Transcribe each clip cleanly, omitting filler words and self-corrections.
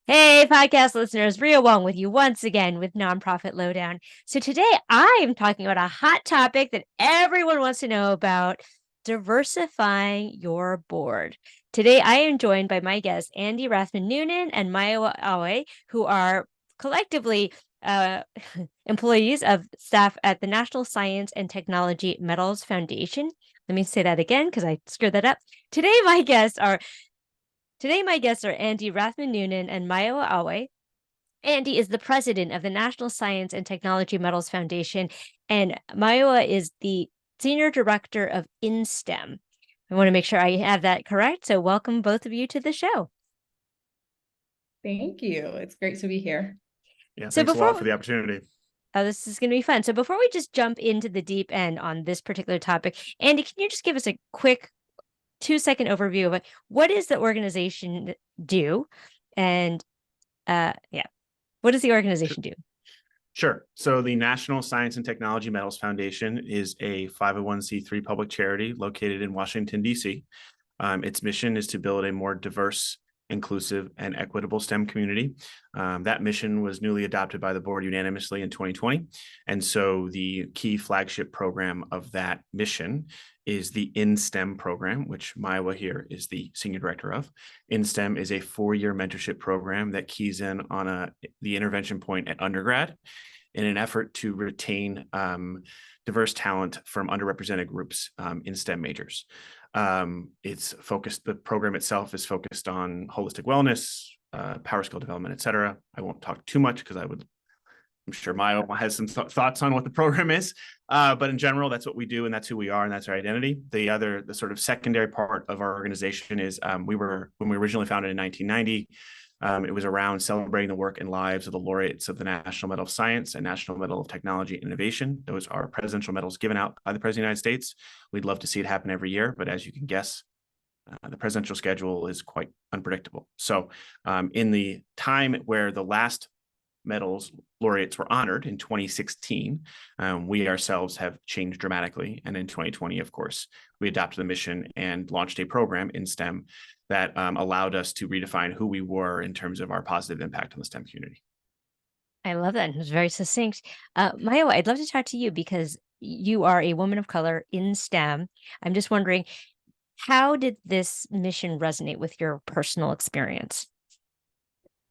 Hey, podcast listeners, Ria Wong with you once again with Nonprofit Lowdown. So today I'm talking about a hot topic that everyone wants to know about, diversifying your board. Today I am joined by my guests, Andy Rathmann-Noonan and Mayowa, who are collectively employees of staff at the National Science and Technology Medals Foundation. Let me say that again because I screwed that up. Today, my guests are Andy Rathmann-Noonan and Mayowa. Andy is the president of the National Science and Technology Medals Foundation, and Mayowa is the senior director of InSTEM. I want to make sure I have that correct. So welcome both of you to the show. Thank you. It's great to be here. Yeah, So thanks a lot for the opportunity. This is going to be fun. So before we just jump into the deep end on this particular topic, Andy, can you just give us a quick 2-second overview of it? What does the organization do? And what does the organization do? Sure. So the National Science and Technology Medals Foundation is a 501c3 public charity located in Washington, D.C. Its mission is to build a more diverse, inclusive, and equitable STEM community. That mission was newly adopted by the board unanimously in 2020. And so the key flagship program of that mission is the InSTEM program, which Mayowa here is the senior director of. InSTEM is a 4-year mentorship program that keys in on the intervention point at undergrad in an effort to retain diverse talent from underrepresented groups in STEM majors. The program itself is focused on holistic wellness, power skill development, et cetera. I won't talk too much because I'm sure Mayowa has some thoughts on what the program is. But in general, that's what we do, and that's who we are, and that's our identity. The sort of secondary part of our organization is when we originally founded in 1990, it was around celebrating the work and lives of the laureates of the National Medal of Science and National Medal of Technology and Innovation. Those are presidential medals given out by the President of the United States. We'd love to see it happen every year, but as you can guess, the presidential schedule is quite unpredictable. So in the time where the last medals laureates were honored in 2016, we ourselves have changed dramatically. And in 2020, of course, we adopted the mission and launched a program in STEM that allowed us to redefine who we were in terms of our positive impact on the STEM community. I love that. It was very succinct. Mayowa, I'd love to talk to you because you are a woman of color in STEM. I'm just wondering, how did this mission resonate with your personal experience?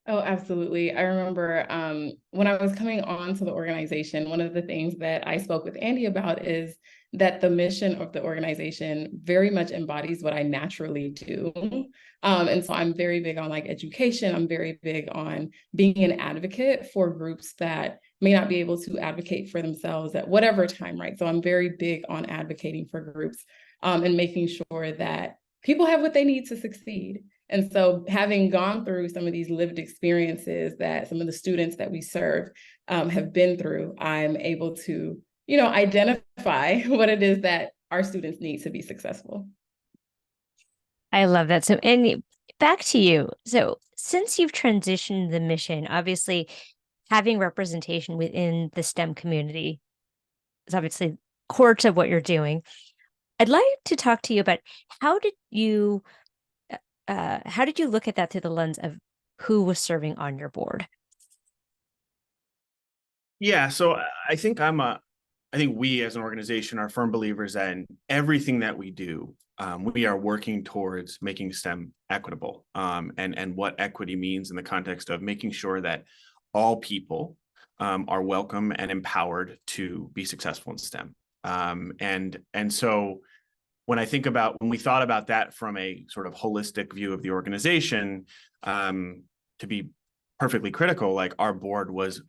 Oh, absolutely. I remember when I was coming on to the organization, one of the things that I spoke with Andy about is that the mission of the organization very much embodies what I naturally do. And so I'm very big on education. I'm very big on being an advocate for groups that may not be able to advocate for themselves at whatever time, right? So I'm very big on advocating for groups and making sure that people have what they need to succeed. And so having gone through some of these lived experiences that some of the students that we serve have been through, I'm able to, identify what it is that our students need to be successful. I love that. So, Andy, back to you. So, since you've transitioned the mission, obviously having representation within the STEM community is obviously core to what you're doing. I'd like to talk to you about how did you look at that through the lens of who was serving on your board? Yeah, so I think we as an organization are firm believers that in everything that we do, we are working towards making STEM equitable, and what equity means in the context of making sure that all people are welcome and empowered to be successful in STEM. And so when we thought about that from a sort of holistic view of the organization, to be perfectly critical, like our board was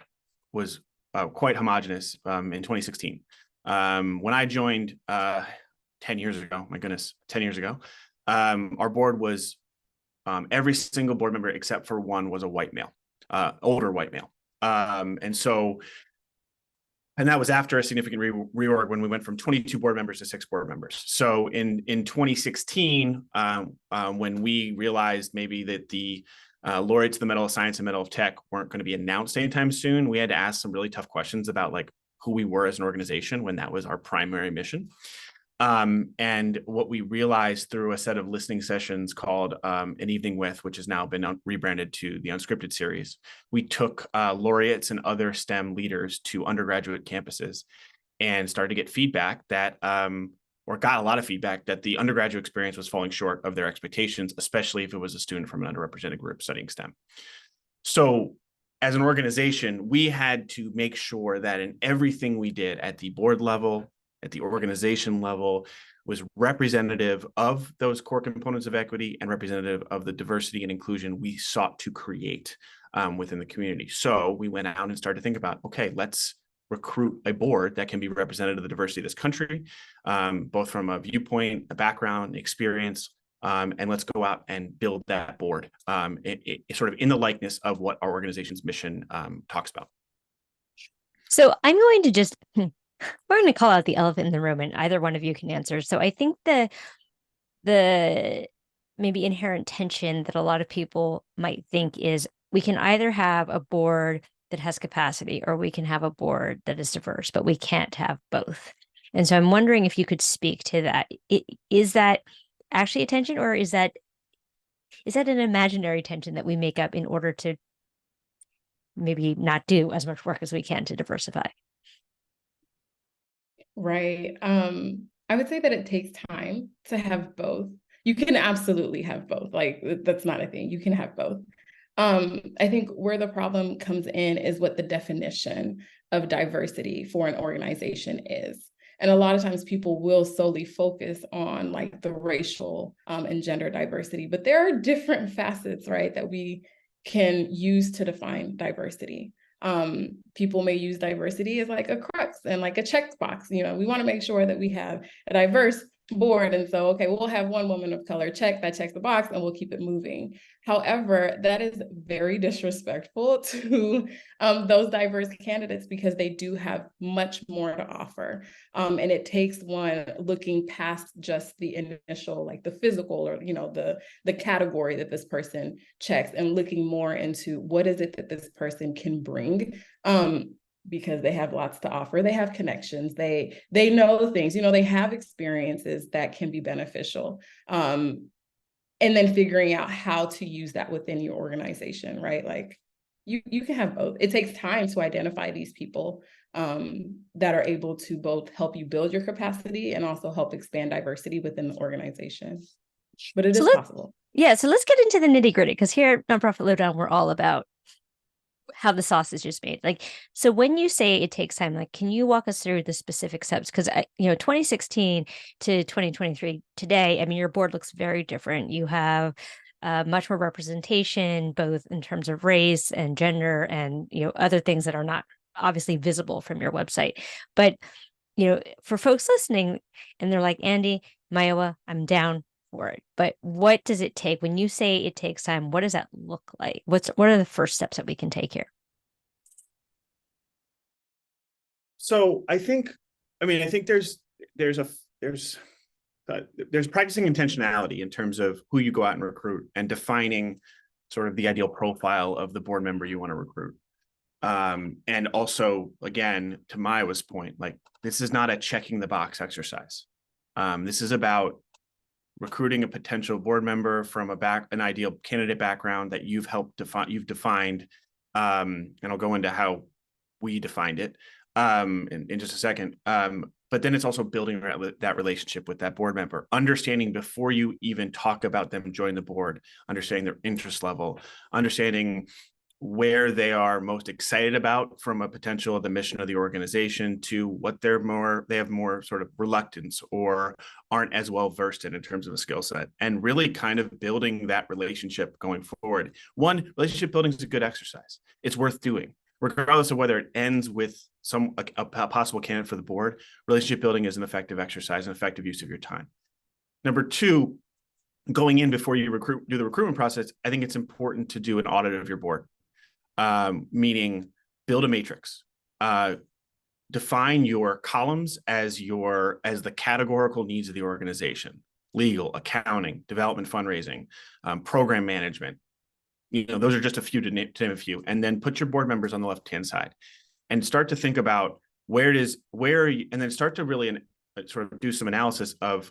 quite homogenous in 2016. When I joined 10 years ago, my goodness, 10 years ago, our board was every single board member except for one was a white male, older white male. And that was after a significant reorg when we went from 22 board members to 6 board members. So in 2016, when we realized maybe that the laureates of the Medal of Science and Medal of Tech weren't going to be announced anytime soon, we had to ask some really tough questions about who we were as an organization when that was our primary mission. And what we realized through a set of listening sessions called An Evening With, which has now been rebranded to the Unscripted series, we took laureates and other STEM leaders to undergraduate campuses and started to get feedback that, or got a lot of feedback that the undergraduate experience was falling short of their expectations, especially if it was a student from an underrepresented group studying STEM. So as an organization, we had to make sure that in everything we did at the board level, at the organization level, was representative of those core components of equity and representative of the diversity and inclusion we sought to create within the community. So we went out and started to think about, okay, let's recruit a board that can be representative of the diversity of this country, both from a viewpoint, a background, experience, and let's go out and build that board sort of in the likeness of what our organization's mission talks about. So I'm going to just, we're going to call out the elephant in the room, and either one of you can answer. So I think the maybe inherent tension that a lot of people might think is we can either have a board that has capacity or we can have a board that is diverse, but we can't have both. And so I'm wondering if you could speak to that. Is that actually a tension, or is that an imaginary tension that we make up in order to maybe not do as much work as we can to diversify? Right. I would say that it takes time to have both. You can absolutely have both. Like, that's not a thing. You can have both. I think where the problem comes in is what the definition of diversity for an organization is. And a lot of times people will solely focus on like the racial and gender diversity, but there are different facets, right, that we can use to define diversity. People may use diversity as like a crux and like a checkbox. You know, we want to make sure that we have a diverse board. And so, okay, we'll have one woman of color, check, that checks the box, and we'll keep it moving. However, that is very disrespectful to those diverse candidates because they do have much more to offer. And it takes one looking past just the initial, like the physical or, you know, the category that this person checks and looking more into what is it that this person can bring. Because they have lots to offer. They have connections. They know things, you know, they have experiences that can be beneficial. And then figuring out how to use that within your organization, right? Like you can have both. It takes time to identify these people that are able to both help you build your capacity and also help expand diversity within the organization. But it is possible. Yeah, so let's get into the nitty gritty, because here at Nonprofit Lowdown, we're all about how the sausage is made. Like, so when you say it takes time, like, can you walk us through the specific steps? Because, 2016 to 2023 today, I mean, your board looks very different. You have much more representation, both in terms of race and gender and, other things that are not obviously visible from your website. But, for folks listening and they're like, Andy, Mayowa, I'm down for it. But what does it take? When you say it takes time, what does that look like? What are the first steps that we can take here? So I think there's practicing intentionality in terms of who you go out and recruit and defining sort of the ideal profile of the board member you want to recruit. And also, again, to Mayowa's point, like, this is not a checking the box exercise. This is about recruiting a potential board member from an ideal candidate background that you've defined, and I'll go into how we defined it in just a second. But then it's also building that relationship with that board member, understanding before you even talk about them joining the board, understanding their interest level, understanding where they are most excited about from a potential of the mission of the organization to what they have more sort of reluctance or aren't as well versed in terms of a skill set, and really kind of building that relationship going forward. One, relationship building is a good exercise. It's worth doing, regardless of whether it ends with a possible candidate for the board. Relationship building is an effective exercise, an effective use of your time. Number two, going in before you do the recruitment process, I think it's important to do an audit of your board. Meaning build a matrix, define your columns as the categorical needs of the organization: legal, accounting, development, fundraising, program management. Those are just a few to name a few, and then put your board members on the left-hand side and start to think about and then start to really sort of do some analysis of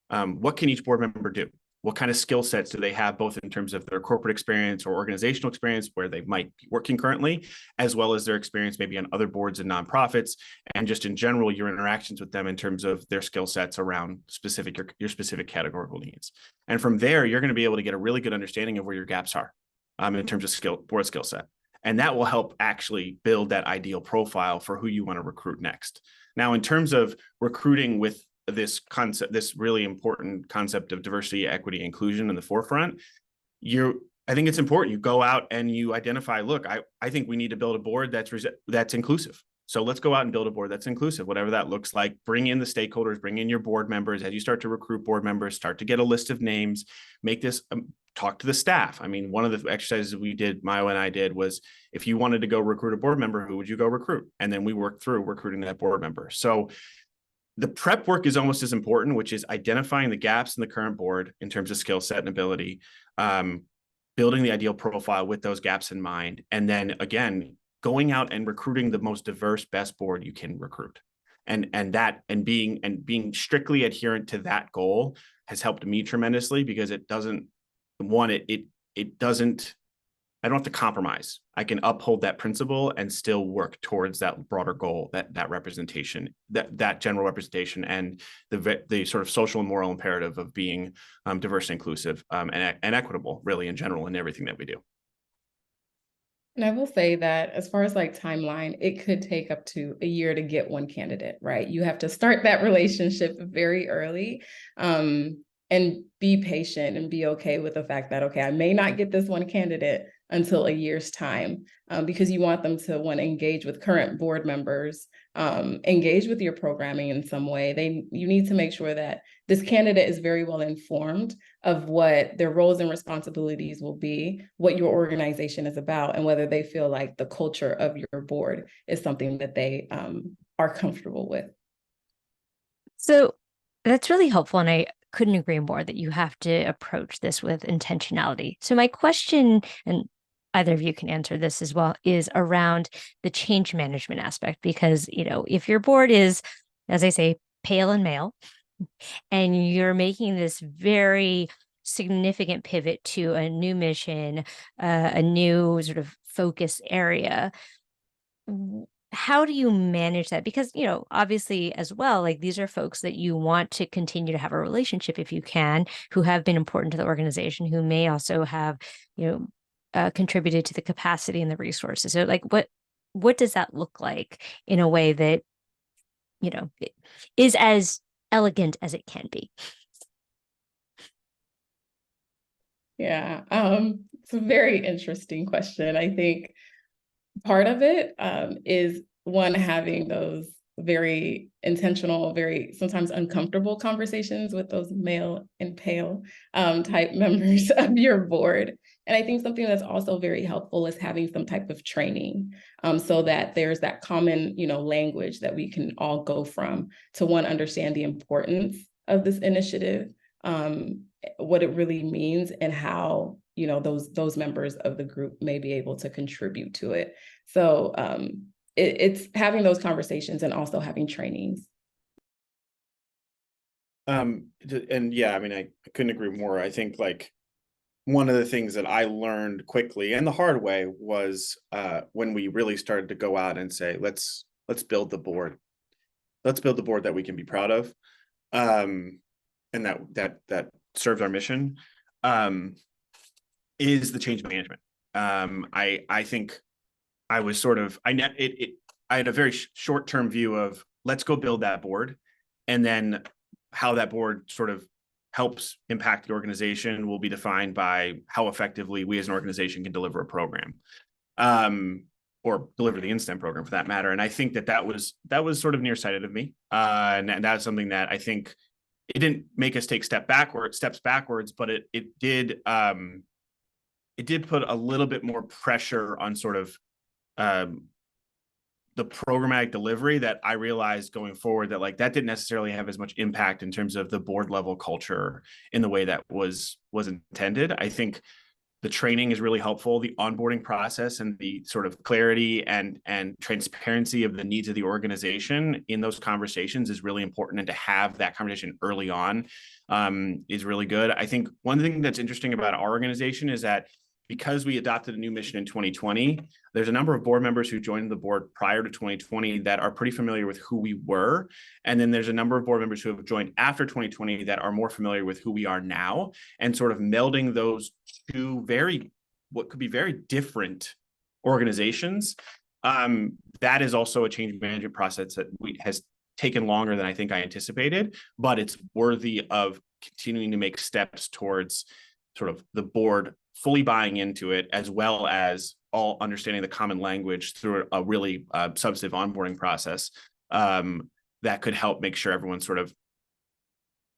what can each board member do? What kind of skill sets do they have, both in terms of their corporate experience or organizational experience where they might be working currently, as well as their experience maybe on other boards and nonprofits, and just in general, your interactions with them in terms of their skill sets around your specific categorical needs. And from there, you're going to be able to get a really good understanding of where your gaps are in terms of board skill set. And that will help actually build that ideal profile for who you want to recruit next. Now, in terms of recruiting with this concept, this really important concept of diversity, equity, inclusion in the forefront, I think it's important you go out and you identify, look, I think we need to build a board that's inclusive. So let's go out and build a board that's inclusive, whatever that looks like. Bring in the stakeholders, bring in your board members. As you start to recruit board members, start to get a list of names, make this, talk to the staff. I mean, one of the exercises we did, Mayowa and I did, was if you wanted to go recruit a board member, who would you go recruit? And then we worked through recruiting that board member. So the prep work is almost as important, which is identifying the gaps in the current board in terms of skill set and ability, building the ideal profile with those gaps in mind. And then again, going out and recruiting the most diverse, best board you can recruit. And being strictly adherent to that goal has helped me tremendously, because it doesn't, I don't have to compromise. I can uphold that principle and still work towards that broader goal, that representation, that general representation, and the sort of social and moral imperative of being diverse, inclusive, and equitable, really, in general, in everything that we do. And I will say that as far as like timeline, it could take up to a year to get one candidate, right? You have to start that relationship very early. And be patient and be okay with the fact that, okay, I may not get this one candidate until a year's time, because you want them to want to engage with current board members, engage with your programming in some way. You need to make sure that this candidate is very well informed of what their roles and responsibilities will be, what your organization is about, and whether they feel like the culture of your board is something that they are comfortable with. So that's really helpful. And I couldn't agree more that you have to approach this with intentionality. So my question, and either of you can answer this as well, is around the change management aspect. Because, if your board is, as I say, pale and male, and you're making this very significant pivot to a new mission, a new sort of focus area, how do you manage that? Because, obviously as well, like these are folks that you want to continue to have a relationship, if you can, who have been important to the organization, who may also have, contributed to the capacity and the resources. So like, what does that look like in a way that, is as elegant as it can be? Yeah, it's a very interesting question. I think part of it is one, having those very intentional, very sometimes uncomfortable conversations with those male and pale type members of your board. And I think something that's also very helpful is having some type of training, so that there's that common, language that we can all go from to, one, understand the importance of this initiative, what it really means, and how those members of the group may be able to contribute to it. So it's having those conversations and also having trainings. And yeah, I mean, I couldn't agree more. I think like one of the things that I learned quickly and the hard way was when we really started to go out and say, let's build the board. Let's build the board that we can be proud of. And that serves our mission, is the change management. I think I was sort of, I had a very short-term view of let's go build that board, and then how that board sort of helps impact the organization will be defined by how effectively we as an organization can deliver a program, or deliver the instant program for that matter. And I think that was sort of nearsighted of me. And that's something that I think it didn't make us take steps backwards, but it did put a little bit more pressure on sort of the programmatic delivery that I realized going forward that like that didn't necessarily have as much impact in terms of the board level culture in the way that was intended. I think The training is really helpful. The onboarding process and the sort of clarity and transparency of the needs of the organization in those conversations is really important. And to have that conversation early on is really good. I think one thing that's interesting about our organization is that because we adopted a new mission in 2020, there's a number of board members who joined the board prior to 2020 that are pretty familiar with who we were. And then there's a number of board members who have joined after 2020 that are more familiar with who we are now, and sort of melding those two what could be very different organizations. That is also a change management process that has taken longer than I think I anticipated, but it's worthy of continuing to make steps towards sort of the board fully buying into it, as well as all understanding the common language through a really substantive onboarding process that could help make sure everyone sort of,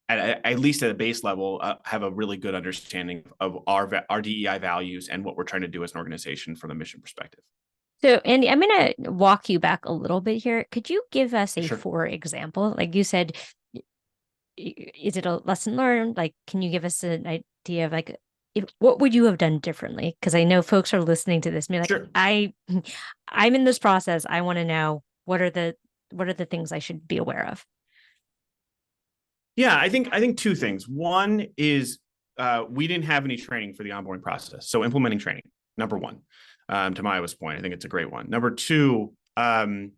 at least at a base level, have a really good understanding of our DEI values and what we're trying to do as an organization from a mission perspective. So, Andy, I'm going to walk you back a little bit here. Could you give us a Sure. for example? Like you said, is it a lesson learned? Like, can you give us an idea of like, what would you have done differently? Because I know folks are listening to this and be like, Sure. I'm in this process. I want to know what are the things I should be aware of? Yeah, I think two things. One is we didn't have any training for the onboarding process. So implementing training, number one, to Mayowa's point, I think it's a great one. Number two, don't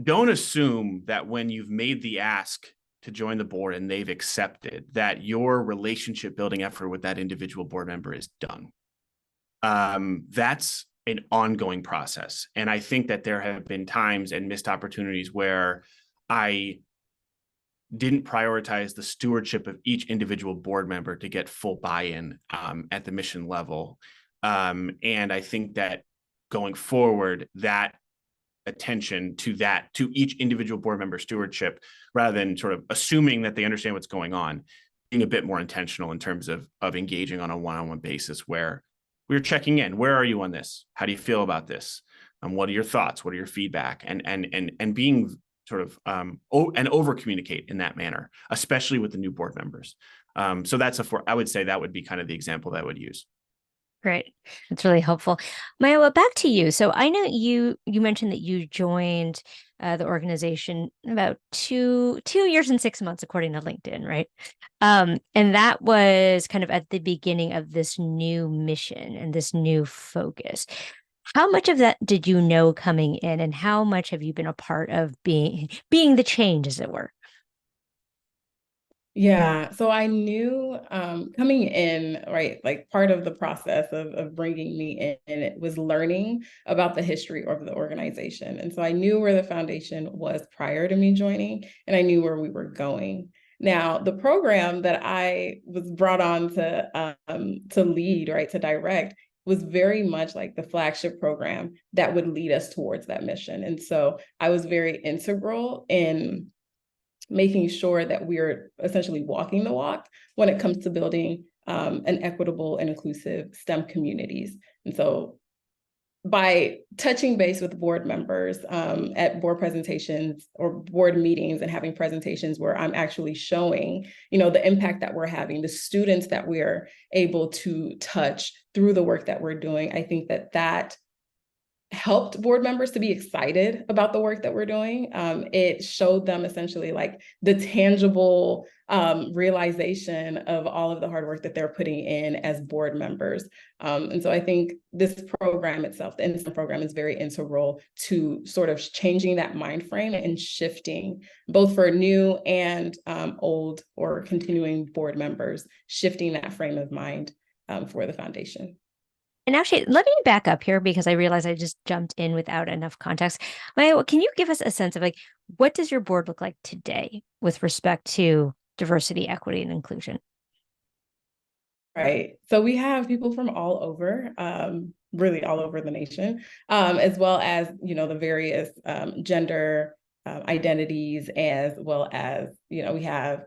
assume that when you've made the ask to join the board and they've accepted, that your relationship building effort with that individual board member is done. That's an ongoing process. And I think that there have been times and missed opportunities where I didn't prioritize the stewardship of each individual board member to get full buy-in at the mission level. And I think that going forward, that attention to each individual board member stewardship, rather than sort of assuming that they understand what's going on, being a bit more intentional in terms of engaging on a one-on-one basis, where we're checking in. Where are you on this? How do you feel about this? What are your thoughts? What are your feedback? And being sort of and over communicate in that manner, especially with the new board members. So I would say that would be kind of the example that I would use. Great. That's really helpful. Mayowa, back to you. So I know you mentioned that you joined the organization about 2 years and 6 months, according to LinkedIn, right? And that was kind of at the beginning of this new mission and this new focus. How much of that did you know coming in, and how much have you been a part of being the change, as it were? Yeah, so I knew coming in, right, like part of the process of bringing me in, it was learning about the history of the organization. And so I knew where the foundation was prior to me joining, and I knew where we were going. Now, the program that I was brought on to lead, right, to direct, was very much like the flagship program that would lead us towards that mission. And so I was very integral in making sure that we're essentially walking the walk when it comes to building an equitable and inclusive STEM communities. And so by touching base with board members at board presentations or board meetings and having presentations where I'm actually showing, the impact that we're having, the students that we're able to touch through the work that we're doing, I think that helped board members to be excited about the work that we're doing. It showed them essentially like the tangible realization of all of the hard work that they're putting in as board members. And so I think this program itself, the instant program, is very integral to sort of changing that mind frame and shifting, both for new and old or continuing board members, shifting that frame of mind for the foundation. And actually, let me back up here because I realized I just jumped in without enough context. Mayowa, can you give us a sense of like, what does your board look like today with respect to diversity, equity, and inclusion? Right. So we have people from all over, really all over the nation, as well as, the various gender identities, as well as, we have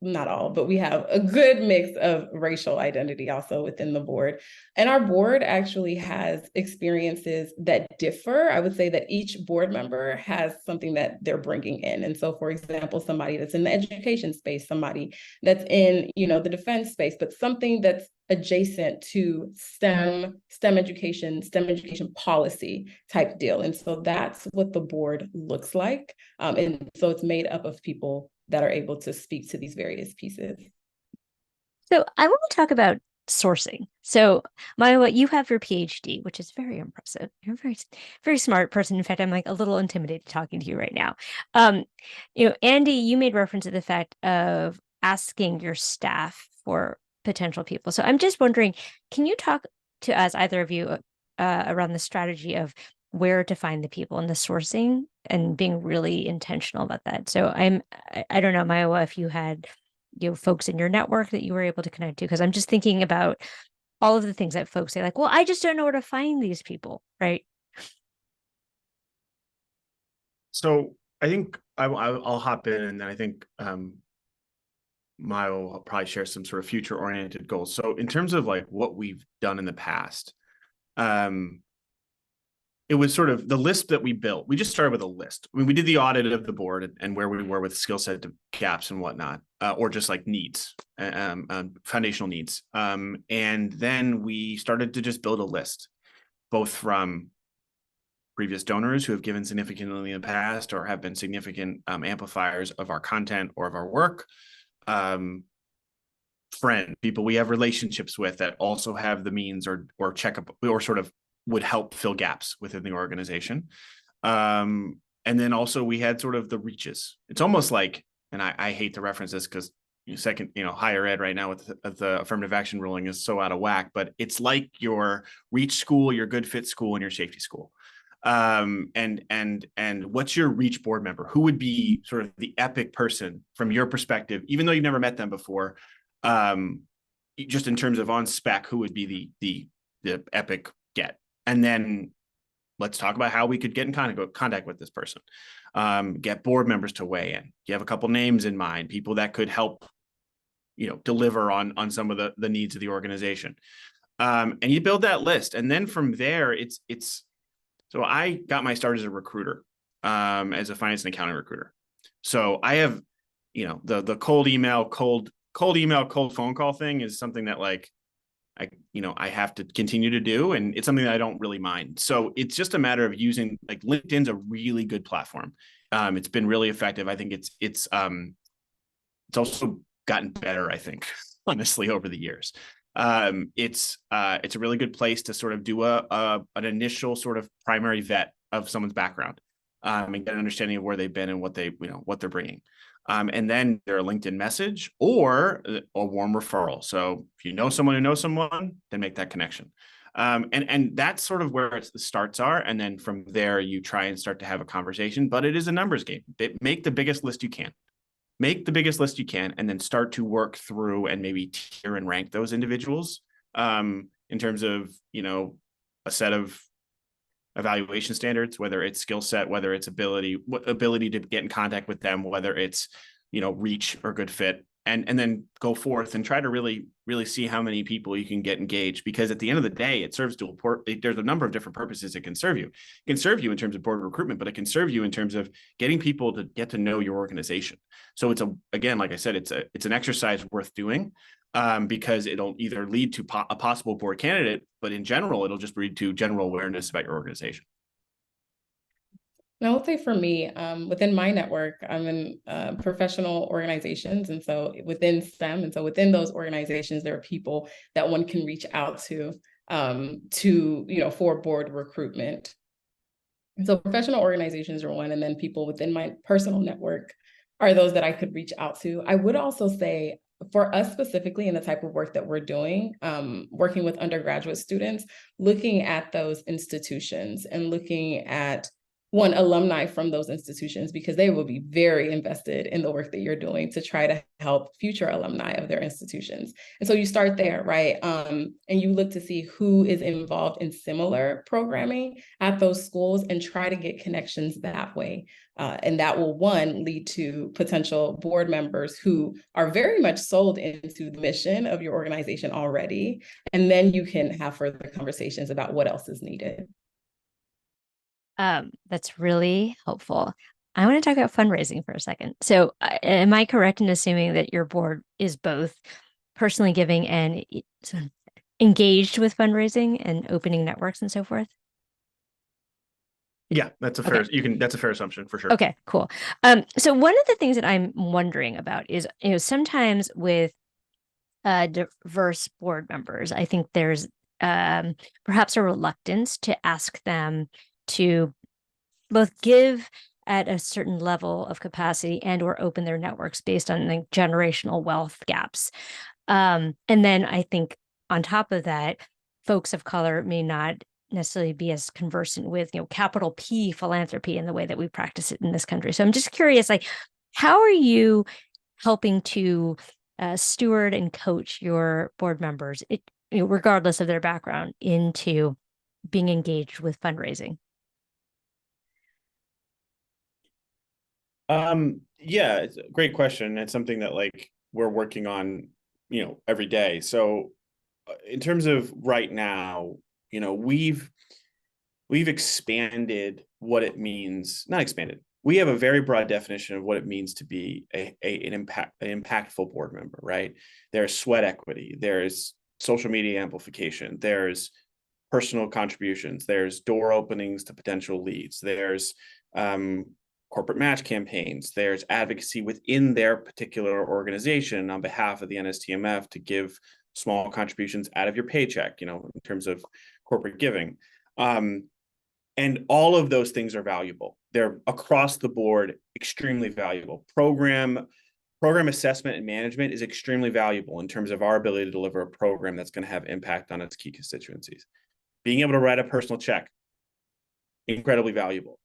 not all, but we have a good mix of racial identity also within the board. And our board actually has experiences that differ. I would say that each board member has something that they're bringing in. And so, for example, somebody that's in the education space, somebody that's in, the defense space, but something that's adjacent to STEM education policy type deal. And so that's what the board looks like. And so it's made up of people that are able to speak to these various pieces. So I want to talk about sourcing. So Mayowa, you have your PhD, which is very impressive. You're a very, very smart person. In fact, I'm like a little intimidated talking to you right now. Andy, you made reference to the fact of asking your staff for potential people. So I'm just wondering, can you talk to us, either of you, around the strategy of where to find the people and the sourcing and being really intentional about that? So I don't know, Mayowa, if you had folks in your network that you were able to connect to, because I'm just thinking about all of the things that folks say, like, well, I just don't know where to find these people, right? So I think I'll hop in, and then I think Mayo will probably share some sort of future oriented goals. So in terms of like what we've done in the past, it was sort of the list that we built. We just started with a list. I mean, we did the audit of the board and where we were with skill set gaps and whatnot, or just like needs, foundational needs. And then we started to just build a list, both from previous donors who have given significantly in the past or have been significant amplifiers of our content or of our work, people we have relationships with that also have the means or check up or sort of would help fill gaps within the organization. And then also we had sort of the reaches. It's almost like, and I hate to reference this because higher ed right now with the affirmative action ruling is so out of whack, but it's like your reach school, your good fit school, and your safety school. And what's your reach board member? Who would be sort of the epic person from your perspective, even though you've never met them before, just in terms of on spec, who would be the epic get? And then let's talk about how we could get in contact with this person. Get board members to weigh in. You have a couple names in mind, people that could help, deliver on some of the needs of the organization. And you build that list. And then from there, so I got my start as a recruiter, as a finance and accounting recruiter. So I have, the cold email, cold phone call thing is something that like, I have to continue to do, and it's something that I don't really mind. So it's just a matter of using, like, LinkedIn's a really good platform. It's been really effective. I think it's also gotten better, I think, honestly, over the years. It's a really good place to sort of do an initial sort of primary vet of someone's background, and get an understanding of where they've been and what they're bringing. And then their LinkedIn message or a warm referral. So if you know someone who knows someone, then make that connection. And that's sort of where the starts are. And then from there, you try and start to have a conversation, but it is a numbers game. Make the biggest list you can. And then start to work through and maybe tier and rank those individuals in terms of, a set of evaluation standards, whether it's skill set, whether it's ability to get in contact with them, whether it's, reach or good fit, and then go forth and try to really, really see how many people you can get engaged. Because at the end of the day, it serves there's a number of different purposes it can serve you. It can serve you in terms of board recruitment, but it can serve you in terms of getting people to get to know your organization. So again, like I said, it's an exercise worth doing. Because it'll either lead to a possible board candidate, but in general, it'll just lead to general awareness about your organization. And I would say for me, within my network, I'm in professional organizations. And so within STEM, and so within those organizations, there are people that one can reach out to, for board recruitment. And so professional organizations are one, and then people within my personal network are those that I could reach out to. I would also say, for us specifically in the type of work that we're doing, working with undergraduate students, looking at those institutions and looking at one, alumni from those institutions, because they will be very invested in the work that you're doing to try to help future alumni of their institutions. And so you start there, right? And you look to see who is involved in similar programming at those schools and try to get connections that way. And that will, one, lead to potential board members who are very much sold into the mission of your organization already. And then you can have further conversations about what else is needed. That's really helpful. I want to talk about fundraising for a second. So, am I correct in assuming that your board is both personally giving and engaged with fundraising and opening networks and so forth? Yeah, that's a fair, that's a fair assumption for sure. Okay, cool. So one of the things that I'm wondering about is, sometimes with diverse board members, I think there's perhaps a reluctance to ask them to both give at a certain level of capacity and or open their networks based on like generational wealth gaps. And then I think on top of that, folks of color may not necessarily be as conversant with, capital P philanthropy in the way that we practice it in this country. So I'm just curious, like, how are you helping to steward and coach your board members, regardless of their background, into being engaged with fundraising? Yeah, it's a great question. It's something that like we're working on, every day. So in terms of right now, we've expanded what it means, not expanded. We have a very broad definition of what it means to be an impactful board member, right? There's sweat equity, there's social media amplification, there's personal contributions, there's door openings to potential leads, there's corporate match campaigns, there's advocacy within their particular organization on behalf of the NSTMF to give small contributions out of your paycheck, in terms of corporate giving. And all of those things are valuable. They're across the board, extremely valuable. Program assessment and management is extremely valuable in terms of our ability to deliver a program that's going to have impact on its key constituencies. Being able to write a personal check, incredibly valuable.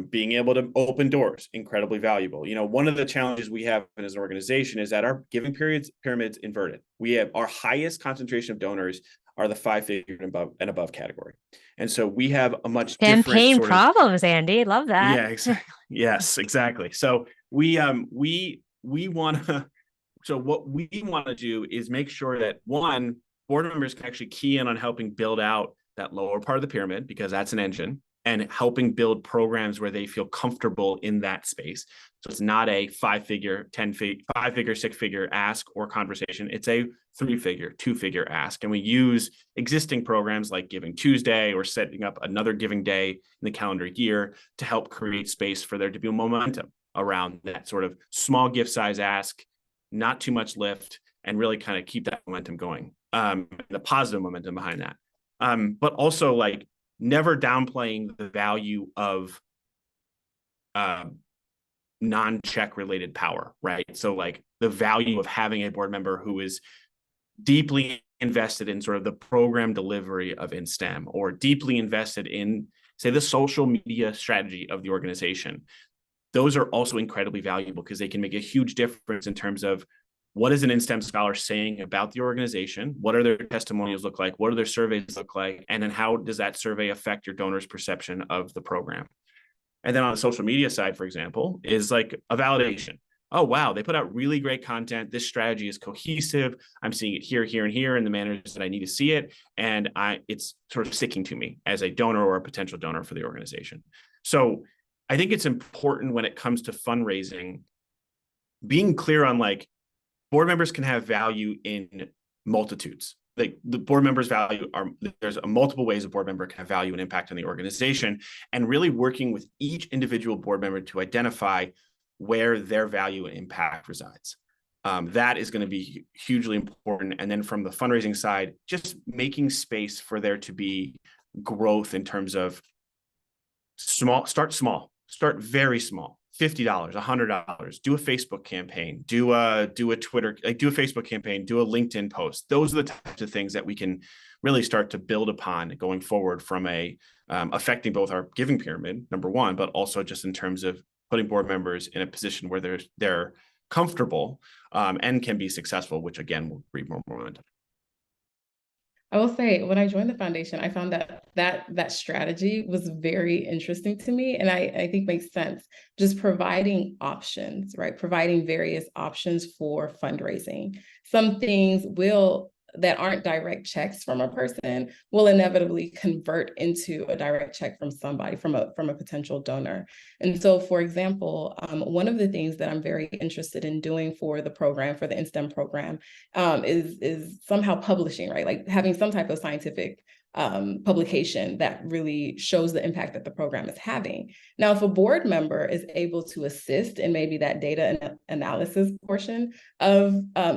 Being able to open doors, incredibly valuable. One of the challenges we have as an organization is that our giving pyramid's inverted. We have our highest concentration of donors are the 5-figure and above category. And so we have a much campaign different problems, Andy. Love that. Yeah, yes, exactly. So we want to, so what we want to do is make sure that one, board members can actually key in on helping build out that lower part of the pyramid, because that's an engine, and helping build programs where they feel comfortable in that space. So it's not a 5-figure, 6-figure ask or conversation. It's a 3-figure, 2-figure ask. And we use existing programs like Giving Tuesday or setting up another giving day in the calendar year to help create space for there to be momentum around that sort of small gift size ask, not too much lift, and really kind of keep that momentum going, the positive momentum behind that. But also like never downplaying the value of non-check related power, right? So like the value of having a board member who is deeply invested in sort of the program delivery of InSTEM, or deeply invested in, say, the social media strategy of the organization. Those are also incredibly valuable because they can make a huge difference in terms of what is an InSTEM scholar saying about the organization? What are their testimonials look like? What do their surveys look like? And then how does that survey affect your donor's perception of the program? And then on the social media side, for example, is like a validation. Oh, wow, they put out really great content. This strategy is cohesive. I'm seeing it here, here, and here in the manners that I need to see it. And it's sort of sticking to me as a donor or a potential donor for the organization. So I think it's important when it comes to fundraising, being clear on like, board members can have value in multitudes. Like the board members' value there's multiple ways a board member can have value and impact on the organization, and really working with each individual board member to identify where their value and impact resides. That is going to be hugely important. And then from the fundraising side, just making space for there to be growth in terms of start very small, $50, $100, do a Facebook campaign, do a Twitter, do a Facebook campaign, do a LinkedIn post. Those are the types of things that we can really start to build upon going forward from affecting both our giving pyramid, number one, but also just in terms of putting board members in a position where they're comfortable and can be successful, which again will breed more momentum. I will say, when I joined the foundation, I found that strategy was very interesting to me, and I think makes sense. Just providing options, right? Providing various options for fundraising. Some things that aren't direct checks from a person will inevitably convert into a direct check from somebody, from a potential donor. And so, for example, one of the things that I'm very interested in doing for the program, for the InSTEM program, is somehow publishing, right? Like having some type of scientific publication that really shows the impact that the program is having. Now, if a board member is able to assist in maybe that data analysis portion of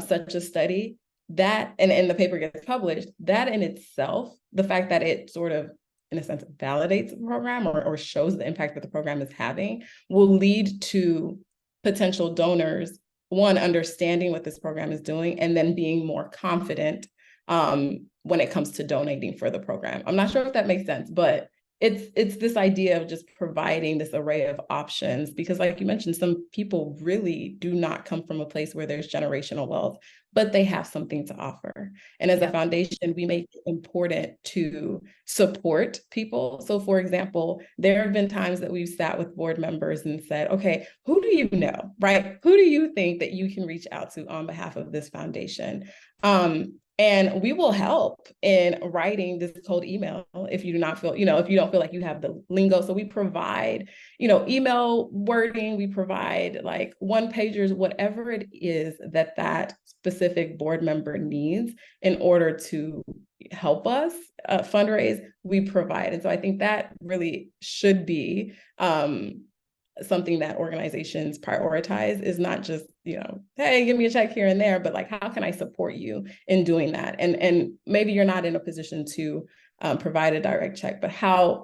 such a study, that and the paper gets published, that in itself, the fact that it sort of, in a sense, validates the program or shows the impact that the program is having, will lead to potential donors, one, understanding what this program is doing, and then being more confident when it comes to donating for the program. I'm not sure if that makes sense, but it's this idea of just providing this array of options, because like you mentioned, some people really do not come from a place where there's generational wealth, but they have something to offer. And as a foundation, we make it important to support people. So for example, there have been times that we've sat with board members and said, okay, who do you know, right? Who do you think that you can reach out to on behalf of this foundation? And we will help in writing this cold email if you do not feel, if you don't feel like you have the lingo. So we provide, email wording, we provide like one pagers, whatever it is that specific board member needs in order to help us fundraise, we provide. And so I think that really should be something that organizations prioritize, is not just, hey, give me a check here and there, but like, how can I support you in doing that? And maybe you're not in a position to provide a direct check, but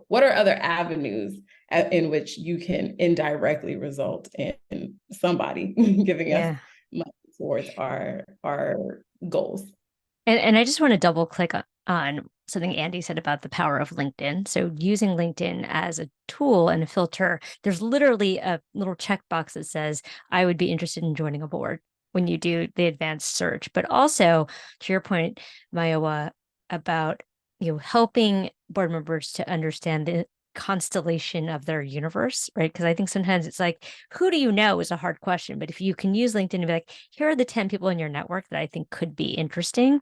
what are other avenues in which you can indirectly result in somebody giving us money towards our goals? And I just want to double click on something Andy said about the power of LinkedIn. So using LinkedIn as a tool and a filter, there's literally a little checkbox that says, I would be interested in joining a board when you do the advanced search. But also, to your point, Mayowa, about helping board members to understand the constellation of their universe, right? Because I think sometimes it's like, who do you know is a hard question. But if you can use LinkedIn and be like, here are the 10 people in your network that I think could be interesting,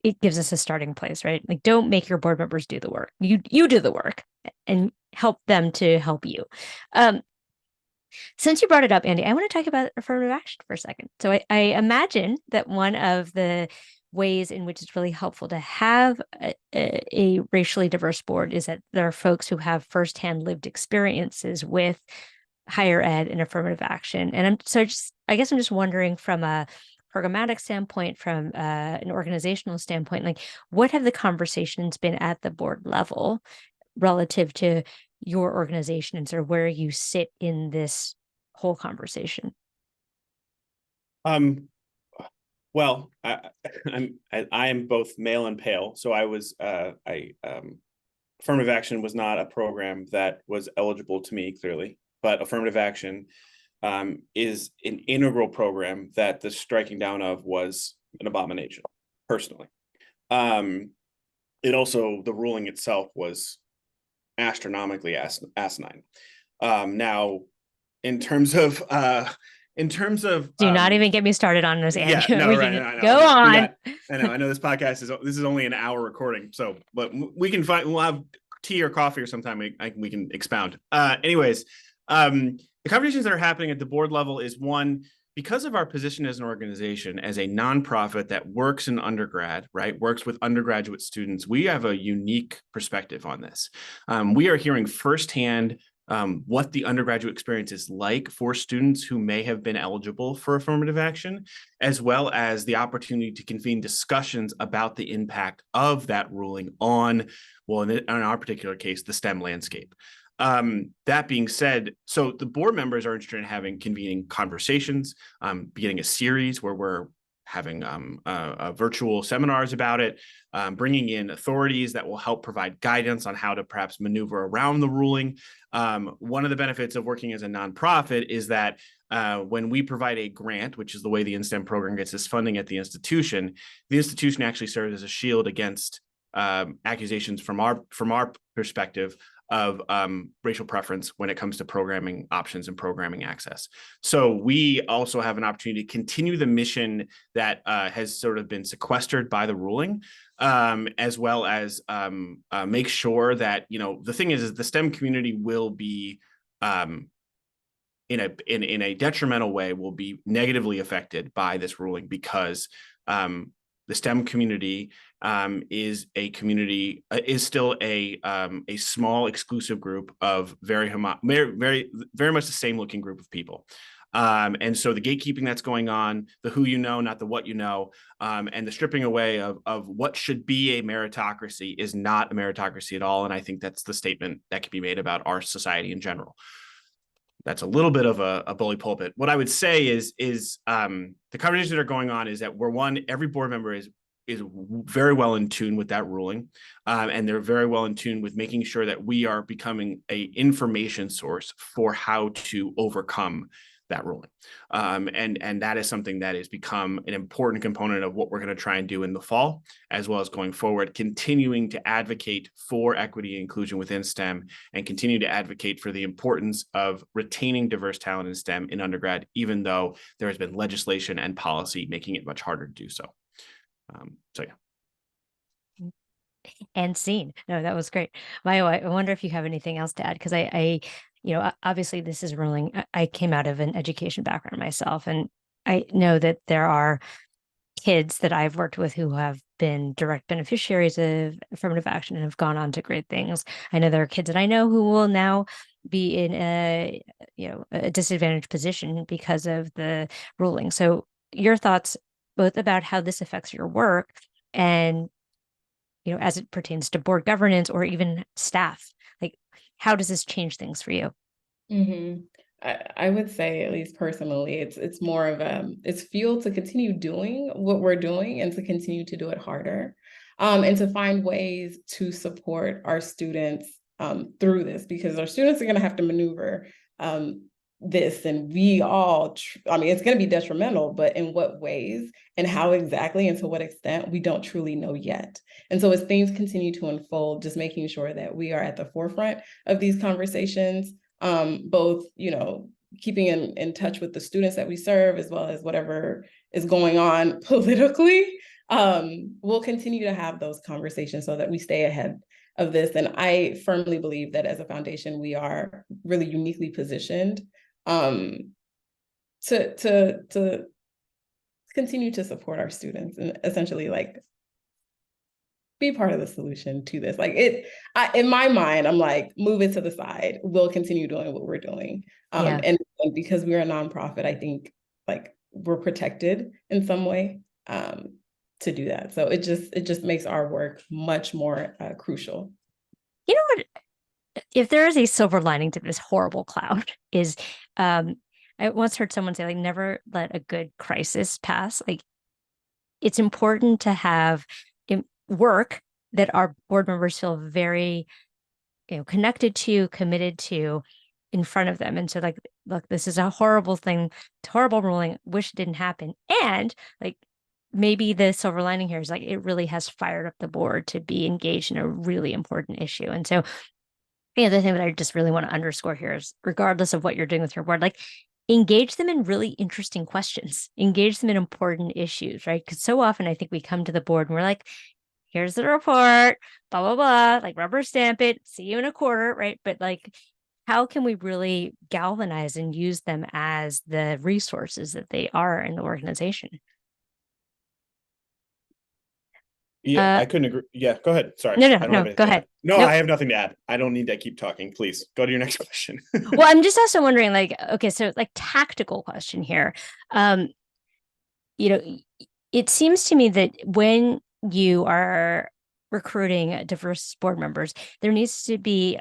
it gives us a starting place, right? Like, don't make your board members do the work. You do the work and help them to help you. Since you brought it up, Andy, I want to talk about affirmative action for a second. So I imagine that one of the ways in which it's really helpful to have a racially diverse board is that there are folks who have firsthand lived experiences with higher ed and affirmative action. And I guess I'm just wondering, from a programmatic standpoint, from an organizational standpoint, like, what have the conversations been at the board level relative to your organization and sort of where you sit in this whole conversation? Well, I am both male and pale, so affirmative action was not a program that was eligible to me, clearly, but affirmative action is an integral program that the striking down of was an abomination, personally. It also, the ruling itself was astronomically asinine. Now, in terms of do not even get me started on this, Andrew. Yeah, no, right, I know. Go on. I know this podcast is only an hour recording, so but we'll have tea or coffee or sometime we can expound. Anyways, the conversations that are happening at the board level is, one, because of our position as an organization, as a nonprofit that works in undergrad, right, works with undergraduate students, we have a unique perspective on this. We are hearing firsthand what the undergraduate experience is like for students who may have been eligible for affirmative action, as well as the opportunity to convene discussions about the impact of that ruling on, well, in our particular case, the STEM landscape. That being said, so the board members are interested in convening conversations, beginning a series where we're having virtual seminars about it, bringing in authorities that will help provide guidance on how to perhaps maneuver around the ruling. One of the benefits of working as a nonprofit is that when we provide a grant, which is the way the InSTEM program gets its funding at the institution actually serves as a shield against accusations from our perspective of racial preference when it comes to programming options and programming access. So we also have an opportunity to continue the mission that has sort of been sequestered by the ruling, as well as make sure that, the thing is the STEM community will be in a detrimental way, will be negatively affected by this ruling, because the STEM community is still a small exclusive group of very much the same looking group of people. And so the gatekeeping that's going on, the who you know, not the what you know, and the stripping away of what should be a meritocracy is not a meritocracy at all. And I think that's the statement that can be made about our society in general. That's a little bit of a bully pulpit. What I would say is the conversations that are going on is that every board member is very well in tune with that ruling, and they're very well in tune with making sure that we are becoming a information source for how to overcome that ruling. And that is something that has become an important component of what we're going to try and do in the fall, as well as going forward, continuing to advocate for equity and inclusion within STEM, and continue to advocate for the importance of retaining diverse talent in STEM in undergrad, even though there has been legislation and policy making it much harder to do so. So yeah. And scene. No, that was great. Mayowa, I wonder if you have anything else to add, because I obviously this is ruling. I came out of an education background myself, and I know that there are kids that I've worked with who have been direct beneficiaries of affirmative action and have gone on to great things. I know there are kids that I know who will now be in a disadvantaged position because of the ruling. So your thoughts both about how this affects your work and, as it pertains to board governance or even staff, like how does this change things for you? Mm-hmm. I would say, at least personally, it's more of it's fuel to continue doing what we're doing and to continue to do it harder, and to find ways to support our students through this, because our students are going to have to maneuver this, and we all, it's going to be detrimental, but in what ways and how exactly and to what extent, we don't truly know yet. And so as things continue to unfold, just making sure that we are at the forefront of these conversations, both, keeping in touch with the students that we serve, as well as whatever is going on politically, we'll continue to have those conversations so that we stay ahead of this. And I firmly believe that as a foundation, we are really uniquely positioned to continue to support our students and essentially be part of the solution to this. In my mind, I'm like, move it to the side. We'll continue doing what we're doing. And because we're a nonprofit, I think we're protected in some way to do that. So it just makes our work much more crucial. You know what? If there is a silver lining to this horrible cloud, is I once heard someone say, never let a good crisis pass. It's important to have work that our board members feel very, connected to, committed to, in front of them. And so look, this is a horrible thing, horrible ruling, wish it didn't happen. And maybe the silver lining here is it really has fired up the board to be engaged in a really important issue. And so the other thing that I just really want to underscore here is, regardless of what you're doing with your board, engage them in really interesting questions, engage them in important issues, right? Because so often I think we come to the board and we're like, here's the report, blah, blah, blah, rubber stamp it, see you in a quarter, right? But how can we really galvanize and use them as the resources that they are in the organization? Yeah, I couldn't agree. Yeah, go ahead. Sorry. No, go ahead. No, I have nothing to add. I don't need to keep talking. Please go to your next question. Well, I'm just also wondering, okay, so tactical question here. It seems to me that when you are recruiting diverse board members, there needs to be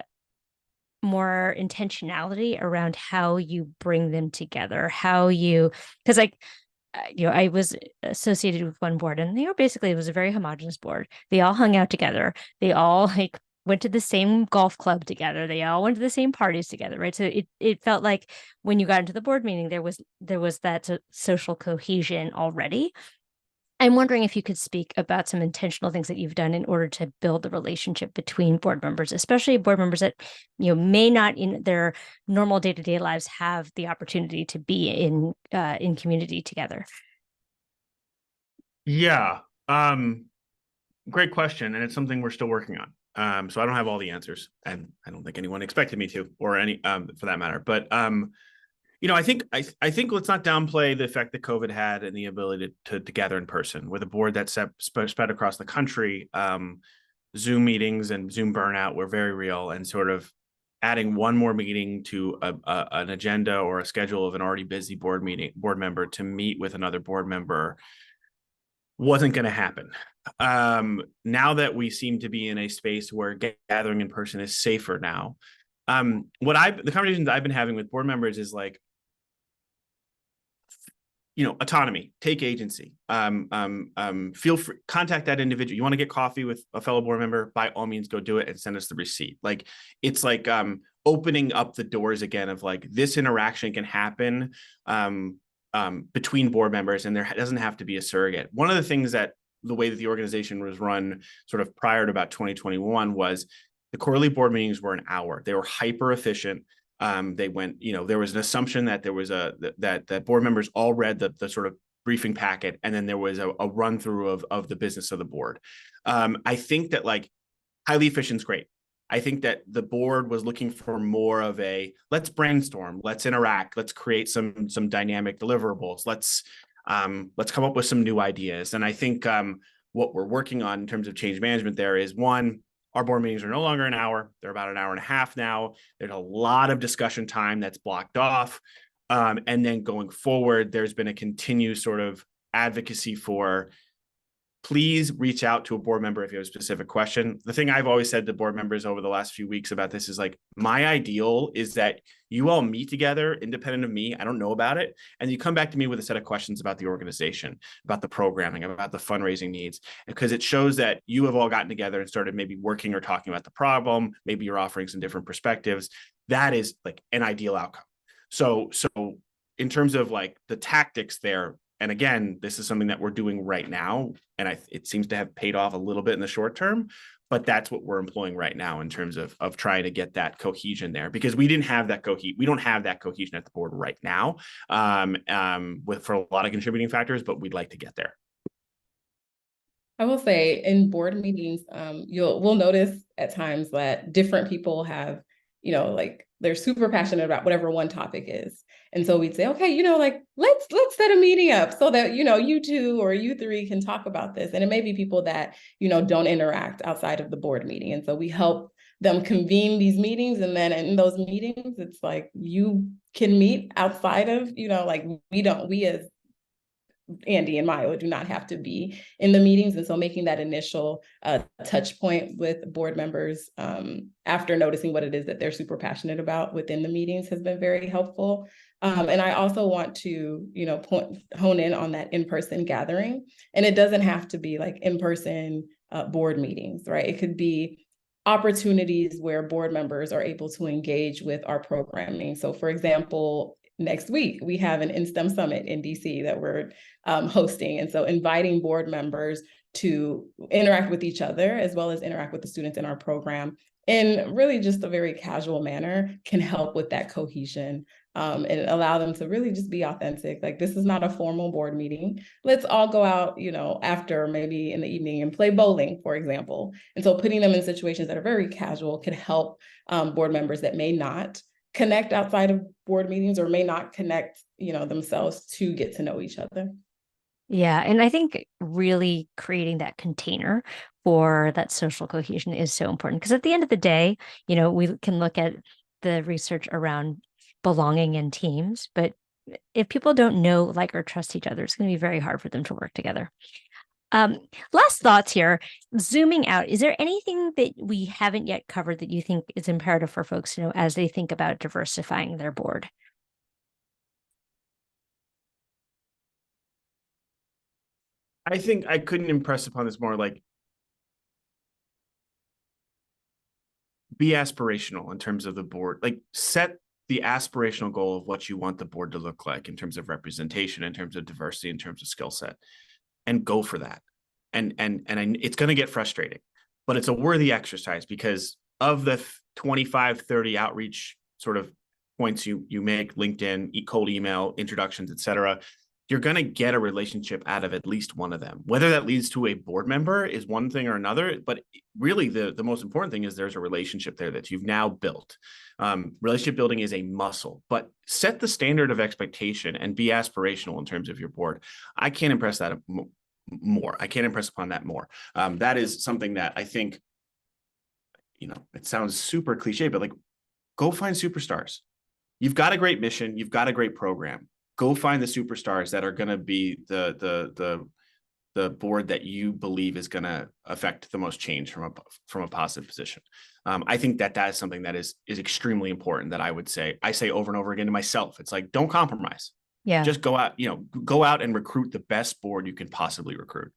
more intentionality around how you bring them together, because I was associated with one board, and basically, it was a very homogenous board. They all hung out together. They all went to the same golf club together. They all went to the same parties together, right? So it felt like when you got into the board meeting, there was that social cohesion already. I'm wondering if you could speak about some intentional things that you've done in order to build the relationship between board members, especially board members that may not in their normal day-to-day lives have the opportunity to be in community together. Yeah, great question, and it's something we're still working on. So I don't have all the answers, and I don't think anyone expected me to, or any for that matter. But I think let's not downplay the effect that COVID had and the ability to gather in person. With a board that spread across the country, Zoom meetings and Zoom burnout were very real, and sort of adding one more meeting to an agenda or a schedule of an already busy board member to meet with another board member wasn't going to happen. Now that we seem to be in a space where gathering in person is safer now, the conversations I've been having with board members is like, autonomy, take agency, feel free, contact that individual. You want to get coffee with a fellow board member, by all means, go do it and send us the receipt. Like, it's like opening up the doors again of like, this interaction can happen between board members, and there doesn't have to be a surrogate. One of the things that the way that the organization was run sort of prior to about 2021 was the quarterly board meetings were an hour. They were hyper efficient. They went, there was an assumption that there was that board members all read the sort of briefing packet, and then there was a run through of the business of the board. I think that like highly efficient is great. I think that the board was looking for more of a, let's brainstorm, let's interact, let's create some dynamic deliverables. Let's come up with some new ideas. And I think what we're working on in terms of change management there is, one, our board meetings are no longer an hour. They're about an hour and a half now. There's a lot of discussion time that's blocked off. And then going forward, there's been a continued sort of advocacy for, please reach out to a board member if you have a specific question. The thing I've always said to board members over the last few weeks about this is like, my ideal is that you all meet together independent of me. I don't know about it. And you come back to me with a set of questions about the organization, about the programming, about the fundraising needs, because it shows that you have all gotten together and started maybe working or talking about the problem. Maybe you're offering some different perspectives. That is like an ideal outcome. So in terms of like the tactics there, and again, this is something that we're doing right now, and it seems to have paid off a little bit in the short term, but that's what we're employing right now in terms of trying to get that cohesion there, because we don't have that cohesion at the board right now, for a lot of contributing factors, but we'd like to get there. I will say in board meetings, we'll notice at times that different people have, like they're super passionate about whatever one topic is. And so we'd say, okay, let's set a meeting up so that, you two or you three can talk about this. And it may be people that, don't interact outside of the board meeting. And so we help them convene these meetings. And then in those meetings, it's like, you can meet outside of, we as Andy and Mayowa do not have to be in the meetings. And so making that initial touch point with board members after noticing what it is that they're super passionate about within the meetings has been very helpful. And I also want to, hone in on that in-person gathering. And it doesn't have to be like in-person board meetings, right? It could be opportunities where board members are able to engage with our programming. So for example, next week, we have an InSTEM Summit in DC that we're hosting. And so inviting board members to interact with each other, as well as interact with the students in our program in really just a very casual manner, can help with that cohesion and allow them to really just be authentic. Like, this is not a formal board meeting. Let's all go out, after maybe in the evening and play bowling, for example. And so putting them in situations that are very casual can help board members that may not connect outside of board meetings or may not connect, themselves to get to know each other. Yeah. And I think really creating that container for that social cohesion is so important, because at the end of the day, we can look at the research around belonging in teams, but if people don't know, like, or trust each other, it's going to be very hard for them to work together. Last thoughts here, zooming out, is there anything that we haven't yet covered that you think is imperative for folks to know as they think about diversifying their board? I think I couldn't impress upon this more, like, be aspirational in terms of the board, like set the aspirational goal of what you want the board to look like in terms of representation, in terms of diversity, in terms of skill set, and go for that. It's going to get frustrating, but it's a worthy exercise because of the 25, 30 outreach sort of points you make, LinkedIn, cold email, introductions, etc. You're going to get a relationship out of at least one of them. Whether that leads to a board member is one thing or another, but really the most important thing is there's a relationship there that you've now built. Relationship building is a muscle, but set the standard of expectation and be aspirational in terms of your board. I can't impress that more. I can't impress upon that more. That is something that I think, it sounds super cliche, but like, go find superstars. You've got a great mission. You've got a great program. Go find the superstars that are going to be the board that you believe is going to affect the most change from a positive position. I think that is something that is extremely important, that I say over and over again to myself. It's like, don't compromise. Yeah. Just go out and recruit the best board you can possibly recruit,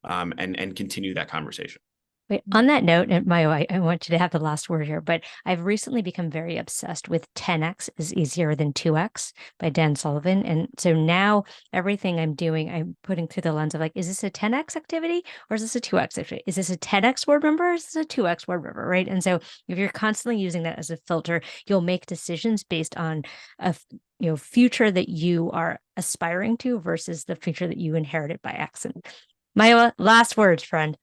and continue that conversation. Wait, on that note, and Mayo, I want you to have the last word here, but I've recently become very obsessed with 10x is easier than 2x by Dan Sullivan. And so now everything I'm doing, I'm putting through the lens of like, is this a 10x activity or is this a 2x activity? Is this a 10x board member or is this a 2x board member, right? And so if you're constantly using that as a filter, you'll make decisions based on a future that you are aspiring to versus the future that you inherited by accident. Mayowa, last words, friend.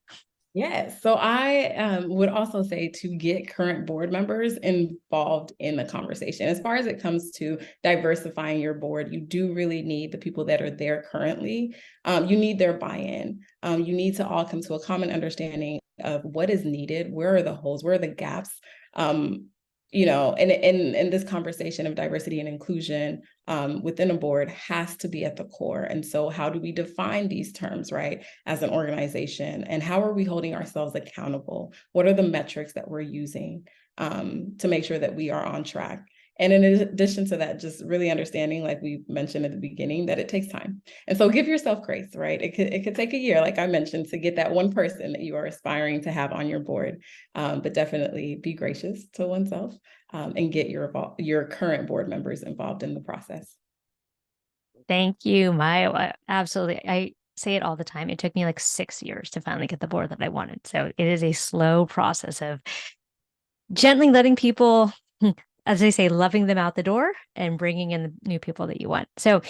Yes. So I would also say to get current board members involved in the conversation. As far as it comes to diversifying your board, you do really need the people that are there currently. You need their buy-in. You need to all come to a common understanding of what is needed, where are the holes, where are the gaps. And in this conversation of diversity and inclusion within a board has to be at the core. And so how do we define these terms, right, as an organization? And how are we holding ourselves accountable? What are the metrics that we're using to make sure that we are on track? And in addition to that, just really understanding, like we mentioned at the beginning, that it takes time. And so give yourself grace, right? It could take a year, like I mentioned, to get that one person that you are aspiring to have on your board. But definitely be gracious to oneself and get your current board members involved in the process. Thank you, Mayowa. Absolutely. I say it all the time. It took me like 6 years to finally get the board that I wanted. So it is a slow process of gently letting people, as they say, loving them out the door and bringing in the new people that you want. So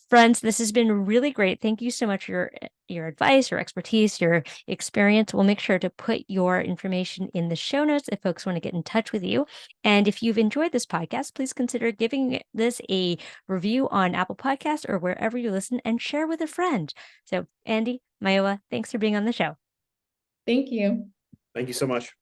friends, this has been really great. Thank you so much for your advice, your expertise, your experience. We'll make sure to put your information in the show notes if folks want to get in touch with you. And if you've enjoyed this podcast, please consider giving this a review on Apple Podcasts or wherever you listen, and share with a friend. So Andy, Mayowa, thanks for being on the show. Thank you. Thank you so much.